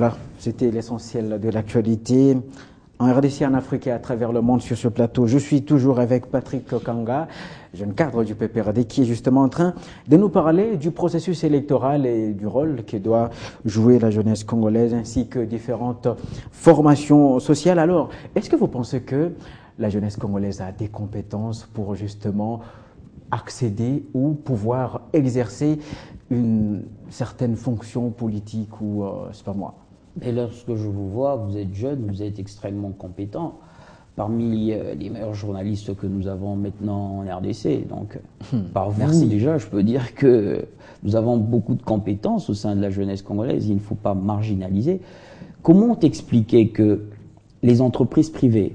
Alors, c'était l'essentiel de l'actualité en RDC, en Afrique et à travers le monde sur ce plateau. Je suis toujours avec Patrick Kanga, jeune cadre du PPRD, qui est justement en train de nous parler du processus électoral et du rôle que doit jouer la jeunesse congolaise ainsi que différentes formations sociales. Alors, est-ce que vous pensez que la jeunesse congolaise a des compétences pour justement accéder ou pouvoir exercer une certaine fonction politique ou, c'est pas moi? Et lorsque je vous vois, vous êtes jeune, vous êtes extrêmement compétent. Parmi les meilleurs journalistes que nous avons maintenant en RDC. Donc, par vous, merci. Déjà, je peux dire que nous avons beaucoup de compétences au sein de la jeunesse congolaise. Il ne faut pas marginaliser. Comment t'expliquer que les entreprises privées,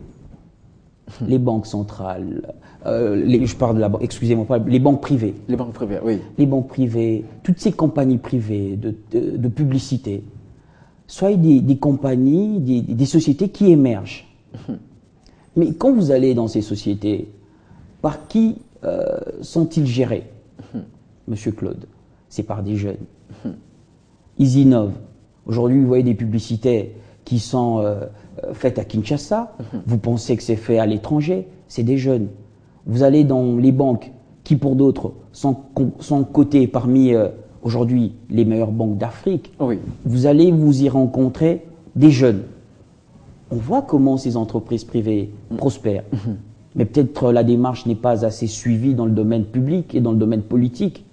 les banques centrales, je parle de la banque, excusez-moi, les banques privées. Les banques privées, oui. Les banques privées, toutes ces compagnies privées de publicité, soit des compagnies, des sociétés qui émergent. Mais quand vous allez dans ces sociétés, par qui sont-ils gérés, Monsieur Claude? C'est par des jeunes. Ils innovent. Aujourd'hui, vous voyez des publicités qui sont faites à Kinshasa. Vous pensez que c'est fait à l'étranger. C'est des jeunes. Vous allez dans les banques qui, pour d'autres, sont cotées parmi aujourd'hui les meilleures banques d'Afrique. Oui. Vous allez vous y rencontrer des jeunes. On voit comment ces entreprises privées prospèrent. Mais peut-être la démarche n'est pas assez suivie dans le domaine public et dans le domaine politique.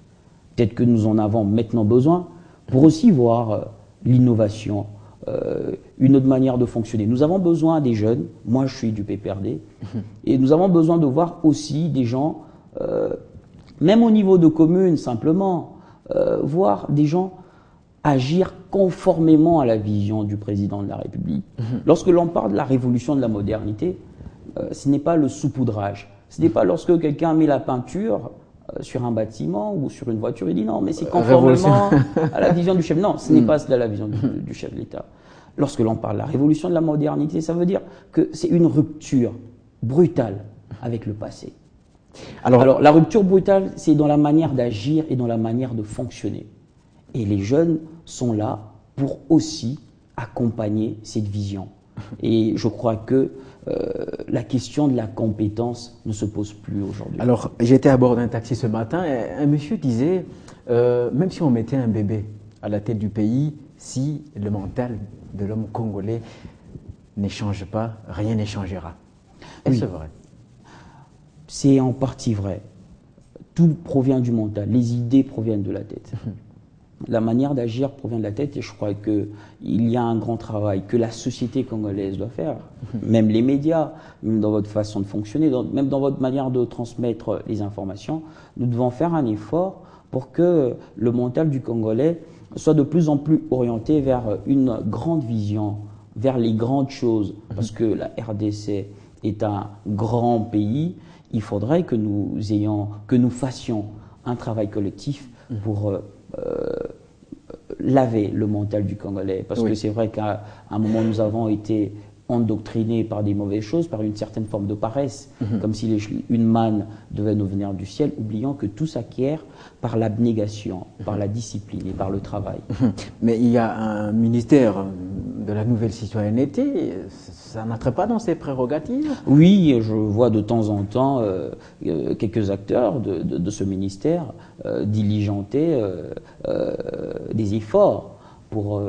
Peut-être que nous en avons maintenant besoin pour aussi voir l'innovation, une autre manière de fonctionner. Nous avons besoin des jeunes, moi je suis du PPRD, et nous avons besoin de voir aussi des gens, même au niveau de communes simplement, voir des gens agir conformément à la vision du président de la République. Lorsque l'on parle de la révolution de la modernité, ce n'est pas le saupoudrage. Ce n'est pas lorsque quelqu'un met la peinture sur un bâtiment ou sur une voiture, il dit non, mais c'est conformément à la vision du chef. Non, ce n'est pas cela la vision du chef de l'État. Lorsque l'on parle de la révolution de la modernité, ça veut dire que c'est une rupture brutale avec le passé. Alors la rupture brutale, c'est dans la manière d'agir et dans la manière de fonctionner. Et les jeunes sont là pour aussi accompagner cette vision. Et je crois que la question de la compétence ne se pose plus aujourd'hui. Alors, j'étais à bord d'un taxi ce matin et un monsieur disait, même si on mettait un bébé à la tête du pays, si le mental de l'homme congolais n'échange pas, rien n'échangera. Est-ce vrai? C'est en partie vrai. Tout provient du mental, les idées proviennent de la tête. La manière d'agir provient de la tête et je crois qu'il y a un grand travail que la société congolaise doit faire, même les médias, même dans votre façon de fonctionner, même dans votre manière de transmettre les informations. Nous devons faire un effort pour que le mental du Congolais soit de plus en plus orienté vers une grande vision, vers les grandes choses, parce que la RDC est un grand pays. Il faudrait que nous fassions un travail collectif pour laver le mental du Congolais. Parce que c'est vrai qu'à un moment, nous avons été endoctrinés par des mauvaises choses, par une certaine forme de paresse, comme si une manne devait nous venir du ciel, oubliant que tout s'acquiert par l'abnégation, par la discipline et par le travail. Mais il y a un ministère de la nouvelle citoyenneté, ça n'entre pas dans ses prérogatives? Oui, je vois de temps en temps quelques acteurs de ce ministère diligenter des efforts pour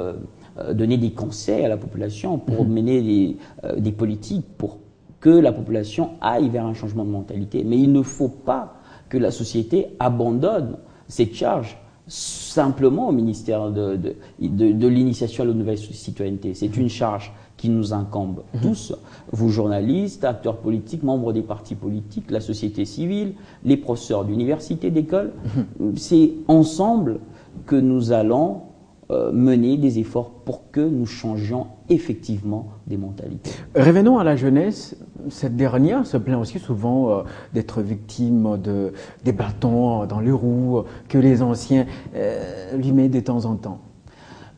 donner des conseils à la population, pour mener des politiques, pour que la population aille vers un changement de mentalité. Mais il ne faut pas que la société abandonne cette charge simplement au ministère de l'initiation à la nouvelle citoyenneté. C'est une charge qui nous incombe tous, vous journalistes, acteurs politiques, membres des partis politiques, la société civile, les professeurs d'université, d'école. C'est ensemble que nous allons mener des efforts pour que nous changions effectivement des mentalités. Revenons à la jeunesse. Cette dernière se plaint aussi souvent d'être victime des bâtons dans les roues que les anciens lui mettent de temps en temps.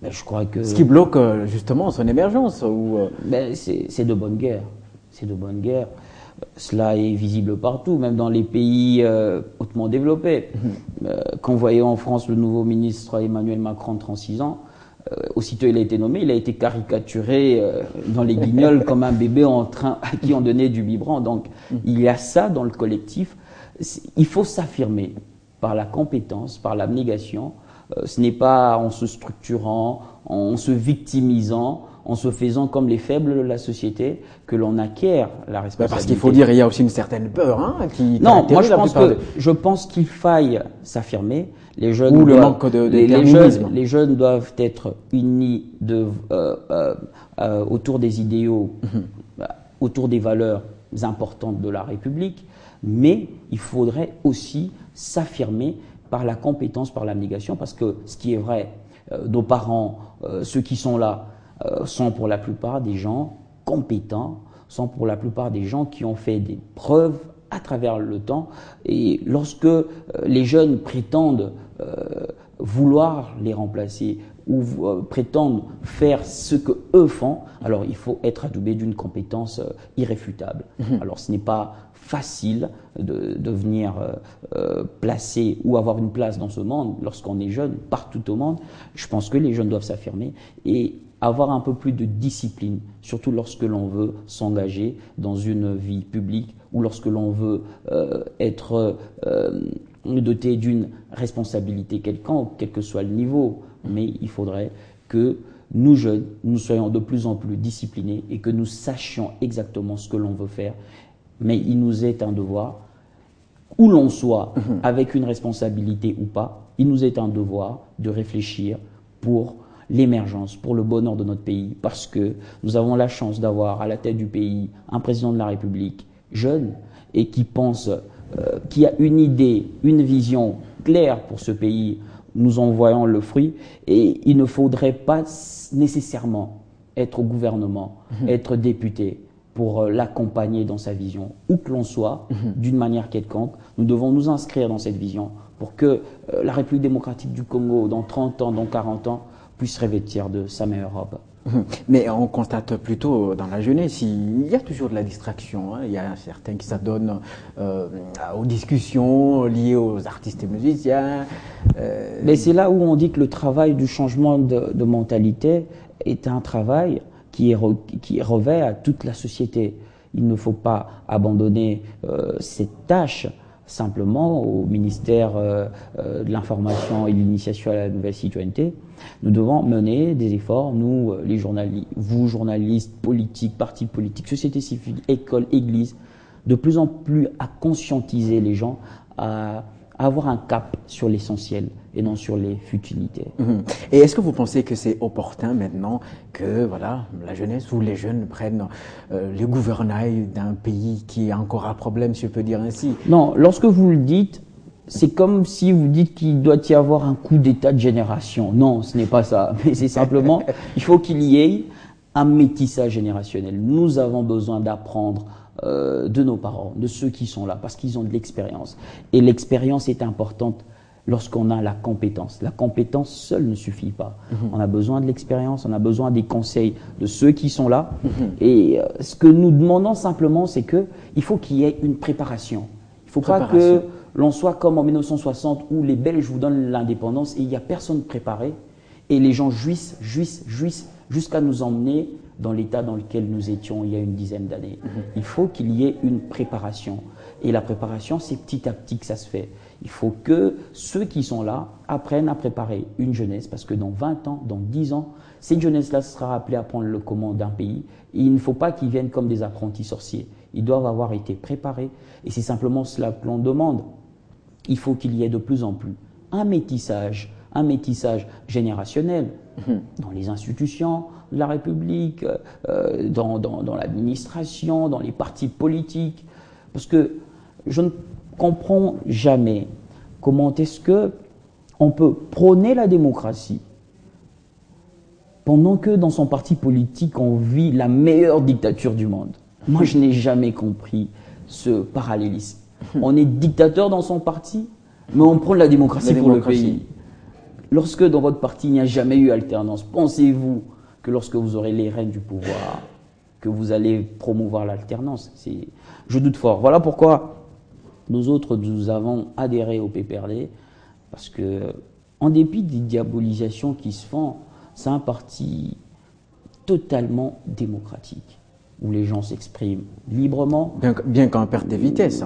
Mais je crois que... Ce qui bloque justement son émergence. C'est de bonne guerre. C'est de bonne guerre. Cela est visible partout, même dans les pays hautement développés. Quand vous voyez en France le nouveau ministre Emmanuel Macron, 36 ans, aussitôt il a été nommé, il a été caricaturé dans les Guignols comme un bébé à qui on donnait du biberon. Donc il y a ça dans le collectif. Il faut s'affirmer par la compétence, par l'abnégation. Ce n'est pas en se structurant, en se victimisant, en se faisant comme les faibles de la société que l'on acquiert la responsabilité. Parce qu'il faut dire, il y a aussi une certaine peur qui non, moi je pense qu'il faille s'affirmer. Les jeunes ou le manque de les jeunes doivent être unis autour des idéaux, autour des valeurs importantes de la République, mais il faudrait aussi s'affirmer par la compétence, par l'abnégation, parce que ce qui est vrai, nos parents, ceux qui sont là, sont pour la plupart des gens compétents, sont pour la plupart des gens qui ont fait des preuves à travers le temps. Et lorsque les jeunes prétendent vouloir les remplacer ou prétendent faire ce que eux font, alors il faut être adoubé d'une compétence irréfutable. Alors ce n'est pas facile de venir placer ou avoir une place dans ce monde lorsqu'on est jeune, partout au monde. Je pense que les jeunes doivent s'affirmer et avoir un peu plus de discipline, surtout lorsque l'on veut s'engager dans une vie publique ou lorsque l'on veut être doté d'une responsabilité quelconque, quel que soit le niveau. Mais il faudrait que nous jeunes, nous soyons de plus en plus disciplinés et que nous sachions exactement ce que l'on veut faire. Mais il nous est un devoir, où l'on soit, avec une responsabilité ou pas, il nous est un devoir de réfléchir pour l'émergence, pour le bonheur de notre pays, parce que nous avons la chance d'avoir à la tête du pays un président de la République jeune et qui pense, qui a une idée, une vision claire pour ce pays. Nous en voyons le fruit et il ne faudrait pas nécessairement être au gouvernement, être député pour l'accompagner dans sa vision, où que l'on soit, d'une manière quelconque. Nous devons nous inscrire dans cette vision pour que la République démocratique du Congo, dans 30 ans, dans 40 ans, puisse revêtir de sa meilleure robe. Mais on constate plutôt dans la jeunesse, il y a toujours de la distraction. Il y a certains qui s'adonnent aux discussions liées aux artistes et musiciens. Mais c'est là où on dit que le travail du changement de mentalité est un travail qui revêt à toute la société. Il ne faut pas abandonner cette tâche simplement au ministère de l'Information et de l'Initiation à la nouvelle citoyenneté. Nous devons mener des efforts, nous, les journalistes, vous, journalistes, politiques, partis politiques, sociétés civiles, écoles, églises, de plus en plus à conscientiser les gens, à avoir un cap sur l'essentiel et non sur les futilités. Et est-ce que vous pensez que c'est opportun maintenant que voilà, la jeunesse ou les jeunes prennent les gouvernails d'un pays qui a encore un problème, si je peux dire ainsi? Non, lorsque vous le dites, c'est comme si vous dites qu'il doit y avoir un coup d'état de génération. Non, ce n'est pas ça. Mais c'est simplement, il faut qu'il y ait un métissage générationnel. Nous avons besoin d'apprendre de nos parents, de ceux qui sont là, parce qu'ils ont de l'expérience. Et l'expérience est importante lorsqu'on a la compétence. La compétence seule ne suffit pas. On a besoin de l'expérience, on a besoin des conseils de ceux qui sont là. Et ce que nous demandons simplement, c'est qu'il faut qu'il y ait une préparation. Il ne faut pas que l'on soit comme en 1960 où les Belges vous donnent l'indépendance et il n'y a personne préparé et les gens jouissent jusqu'à nous emmener dans l'état dans lequel nous étions il y a une dizaine d'années. Il faut qu'il y ait une préparation. Et la préparation, c'est petit à petit que ça se fait. Il faut que ceux qui sont là apprennent à préparer une jeunesse, parce que dans 20 ans, dans 10 ans, cette jeunesse-là sera appelée à prendre le commande d'un pays. Et il ne faut pas qu'ils viennent comme des apprentis sorciers. Ils doivent avoir été préparés. Et c'est simplement cela que l'on demande. Il faut qu'il y ait de plus en plus un métissage générationnel dans les institutions de la République, dans l'administration, dans les partis politiques. Parce que je ne comprends jamais comment est-ce qu'on peut prôner la démocratie pendant que dans son parti politique, on vit la meilleure dictature du monde. Moi, je n'ai jamais compris ce parallélisme. On est dictateur dans son parti, mais on prône la démocratie pour le pays. Lorsque dans votre parti, il n'y a jamais eu alternance, pensez-vous que lorsque vous aurez les rênes du pouvoir, que vous allez promouvoir l'alternance? Je doute fort. Voilà pourquoi nous autres, nous avons adhéré au PPRD, parce que, en dépit des diabolisations qui se font, c'est un parti totalement démocratique, où les gens s'expriment librement. Bien qu'en perte de vitesse.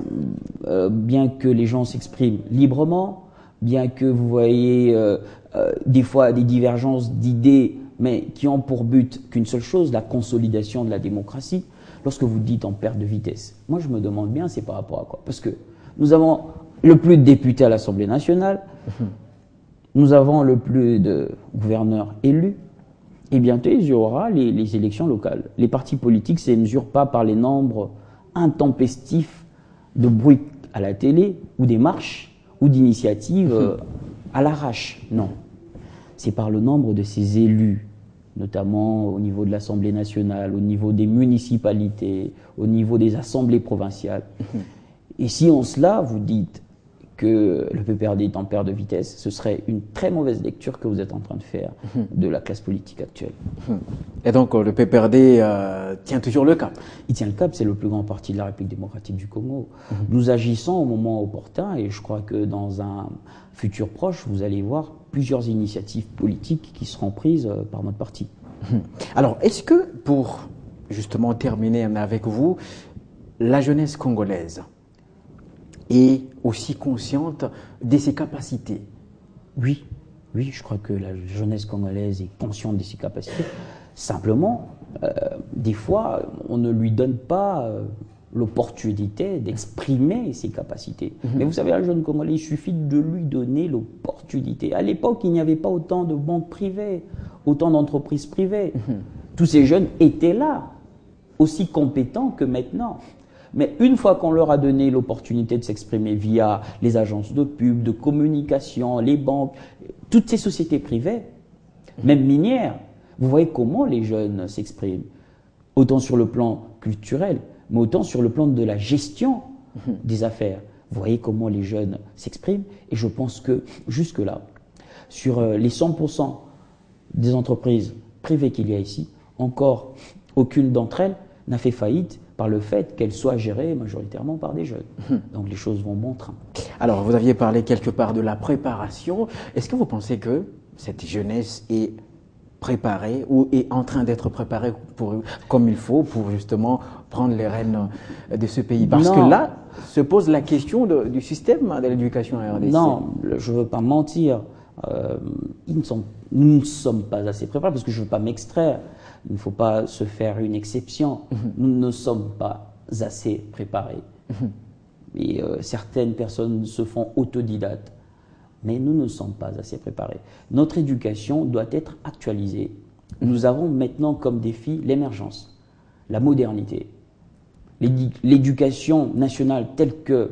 Bien que les gens s'expriment librement, bien que vous voyez des fois des divergences d'idées, mais qui ont pour but qu'une seule chose, la consolidation de la démocratie. Lorsque vous dites en perte de vitesse, moi je me demande bien c'est par rapport à quoi? Parce que nous avons le plus de députés à l'Assemblée nationale, nous avons le plus de gouverneurs élus, et bientôt il y aura les élections locales. Les partis politiques ne se mesurent pas par les nombres intempestifs de bruit à la télé, ou des marches, ou d'initiatives à l'arrache. Non. C'est par le nombre de ces élus, notamment au niveau de l'Assemblée nationale, au niveau des municipalités, au niveau des assemblées provinciales. Et si en cela, vous dites que le PPRD est en perte de vitesse, ce serait une très mauvaise lecture que vous êtes en train de faire de la classe politique actuelle. Et donc le PPRD tient toujours le cap? Il tient le cap, c'est le plus grand parti de la République démocratique du Congo. Nous agissons au moment opportun et je crois que dans un futur proche, vous allez voir plusieurs initiatives politiques qui seront prises par notre parti. Alors, est-ce que, pour justement terminer avec vous, la jeunesse congolaise est aussi consciente de ses capacités? Oui, oui, je crois que la jeunesse congolaise est consciente de ses capacités. Simplement, des fois, on ne lui donne pas l'opportunité d'exprimer ses capacités. Mais vous savez, un jeune Congolais, il suffit de lui donner l'opportunité. À l'époque, il n'y avait pas autant de banques privées, autant d'entreprises privées. Tous ces jeunes étaient là, aussi compétents que maintenant. Mais une fois qu'on leur a donné l'opportunité de s'exprimer via les agences de pub, de communication, les banques, toutes ces sociétés privées, même minières, vous voyez comment les jeunes s'expriment, autant sur le plan culturel, mais autant sur le plan de la gestion des affaires. Vous voyez comment les jeunes s'expriment, et je pense que jusque-là, sur les 100% des entreprises privées qu'il y a ici, encore aucune d'entre elles n'a fait faillite par le fait qu'elles soient gérées majoritairement par des jeunes. Donc les choses vont bon train. Alors, vous aviez parlé quelque part de la préparation. Est-ce que vous pensez que cette jeunesse est préparée ou est en train d'être préparée comme il faut pour justement prendre les rênes de ce pays? Parce que là se pose la question du système de l'éducation à RDC. Non, je ne veux pas mentir. Nous ne sommes pas assez préparés parce que je ne veux pas m'extraire. Il ne faut pas se faire une exception. Nous ne sommes pas assez préparés. Et certaines personnes se font autodidactes. Mais nous ne sommes pas assez préparés. Notre éducation doit être actualisée. Nous avons maintenant comme défi l'émergence, la modernité. L'éducation nationale telle que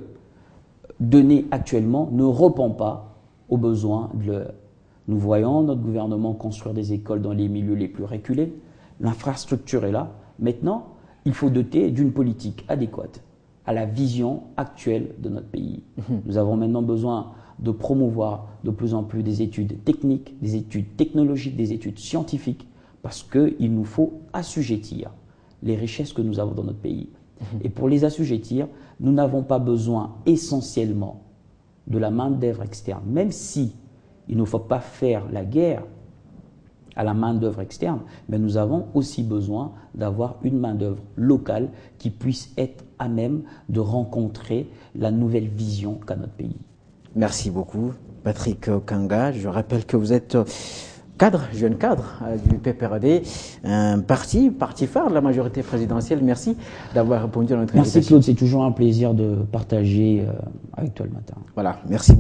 donnée actuellement ne répond pas aux besoins de l'heure. Nous voyons notre gouvernement construire des écoles dans les milieux les plus reculés. L'infrastructure est là. Maintenant, il faut doter d'une politique adéquate à la vision actuelle de notre pays. Nous avons maintenant besoin de promouvoir de plus en plus des études techniques, des études technologiques, des études scientifiques, parce qu'il nous faut assujettir les richesses que nous avons dans notre pays. Et pour les assujettir, nous n'avons pas besoin essentiellement de la main-d'œuvre externe, même si il ne faut pas faire la guerre à la main-d'œuvre externe, mais nous avons aussi besoin d'avoir une main-d'œuvre locale qui puisse être à même de rencontrer la nouvelle vision qu'a notre pays. Merci beaucoup, Patrick Kanga. Je rappelle que vous êtes jeune cadre du PPRD, un parti phare de la majorité présidentielle. Merci d'avoir répondu à notre invitation. Merci Claude, c'est toujours un plaisir de partager avec toi le matin. Voilà, merci.